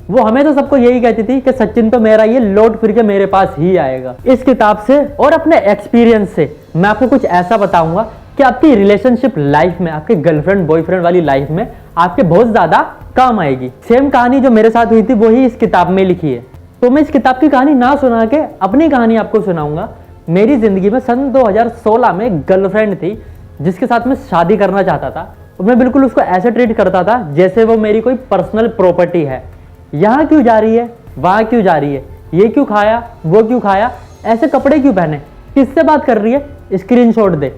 वो हमें तो सबको यही कहती थी कि सचिन तो मेरा ये लौट फिर के मेरे पास ही आएगा। इस किताब से और अपने एक्सपीरियंस से मैं आपको कुछ ऐसा बताऊंगा कि आपकी रिलेशनशिप लाइफ में, आपके गर्लफ्रेंड बॉयफ्रेंड वाली लाइफ में आपके बहुत ज्यादा काम आएगी। सेम कहानी जो मेरे साथ हुई थी वही इस किताब में लिखी है। तो मैं इस किताब की कहानी ना सुना के अपनी कहानी आपको सुनाऊंगा। मेरी जिंदगी में सन 2016 में एक गर्लफ्रेंड थी जिसके साथ मैं शादी करना चाहता था। तो मैं बिल्कुल उसको ऐसे ट्रीट करता था जैसे वो मेरी कोई पर्सनल प्रॉपर्टी है। यहाँ क्यों जा रही है, वहाँ क्यों जा रही है, ये क्यों खाया, वो क्यों खाया, ऐसे कपड़े क्यों पहने, किससे बात कर रही है, स्क्रीनशॉट दे,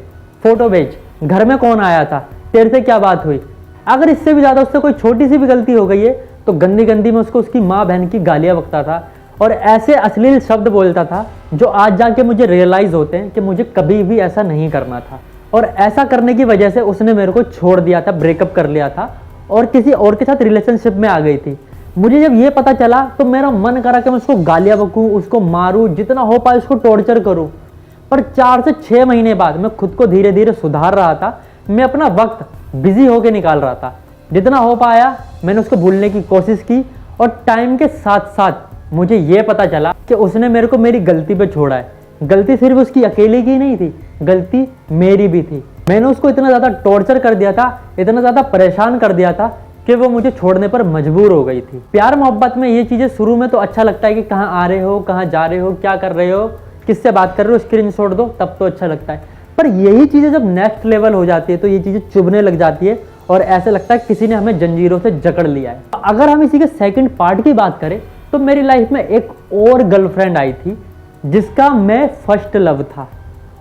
फोटो भेज, घर में कौन आया था, तेरे से क्या बात हुई। अगर इससे भी ज़्यादा उससे कोई छोटी सी भी गलती हो गई है तो गंदी गंदी में उसको उसकी माँ बहन की गालियाँ बकता था और ऐसे अश्लील शब्द बोलता था जो आज जाके मुझे रियलाइज़ होते हैं कि मुझे कभी भी ऐसा नहीं करना था। और ऐसा करने की वजह से उसने मेरे को छोड़ दिया था, ब्रेकअप कर लिया था और किसी और के साथ रिलेशनशिप में आ गई थी। मुझे जब ये पता चला तो मेरा मन करा कि मैं उसको गालियाँ बकूँ, उसको मारूँ, जितना हो पाए उसको टॉर्चर करूँ। पर 4 से 6 महीने बाद मैं खुद को धीरे धीरे सुधार रहा था। मैं अपना वक्त बिजी होके निकाल रहा था। जितना हो पाया मैंने उसको भूलने की कोशिश की और टाइम के साथ साथ मुझे ये पता चला कि उसने मेरे को मेरी गलती पे छोड़ा है। गलती सिर्फ उसकी अकेले की नहीं थी, गलती मेरी भी थी। मैंने उसको इतना ज़्यादा टॉर्चर कर दिया था, इतना ज़्यादा परेशान कर दिया था कि वो मुझे छोड़ने पर मजबूर हो गई थी। प्यार मोहब्बत में ये चीज़ें शुरू में तो अच्छा लगता है कि कहाँ आ रहे हो, कहाँ जा रहे हो, क्या कर रहे हो, किससे बात कर रहे हो, स्क्रीनशॉट दो, तब तो अच्छा लगता है। पर यही चीज़ें जब नेक्स्ट लेवल हो जाती है तो ये चीज़ें चुभने लग जाती है और ऐसे लगता है किसी ने हमें जंजीरों से जकड़ लिया है। अगर हम इसी के सेकंड पार्ट की बात करें तो मेरी लाइफ में एक और गर्लफ्रेंड आई थी जिसका मैं फर्स्ट लव था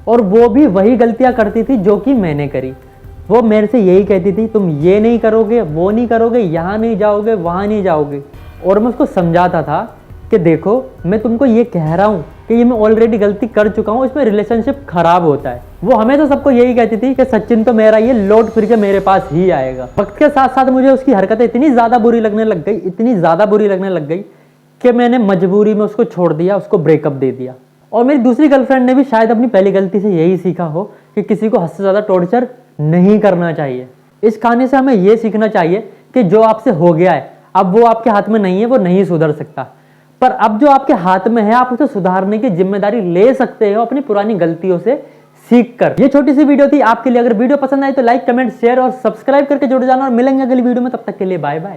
और वो भी वही गलतियां करती थी जो कि मैंने करी। वो मेरे से यही कहती थी तुम ये नहीं करोगे, वो नहीं करोगे, यहाँ नहीं जाओगे, वहाँ नहीं जाओगे। और मैं उसको समझाता था कि देखो मैं तुमको ये कह रहा हूँ कि ये मैं ऑलरेडी गलती कर चुका हूँ, इसमें रिलेशनशिप खराब होता है। वो हमें तो सबको यही कहती थी कि सचिन तो मेरा ये लौट फिर के मेरे पास ही आएगा। वक्त के साथ साथ मुझे उसकी हरकतें इतनी ज़्यादा बुरी लगने लग गई, इतनी ज़्यादा बुरी लगने लग गई कि मैंने मजबूरी में उसको छोड़ दिया, उसको ब्रेकअप दे दिया। और मेरी दूसरी गर्लफ्रेंड ने भी शायद अपनी पहली गलती से यही सीखा हो कि किसी को हद से ज़्यादा टॉर्चर नहीं करना चाहिए। इस कहानी से हमें ये सीखना चाहिए कि जो आपसे हो गया है अब वो आपके हाथ में नहीं है, वो नहीं सुधर सकता। पर अब जो आपके हाथ में है आप उसे सुधारने की जिम्मेदारी ले सकते हो अपनी पुरानी गलतियों से सीख कर। ये छोटी सी वीडियो थी आपके लिए। अगर वीडियो पसंद आई तो लाइक, कमेंट, शेयर और सब्सक्राइब करके जुड़ जाना और मिलेंगे अगली वीडियो में। तब तक के लिए बाय बाय।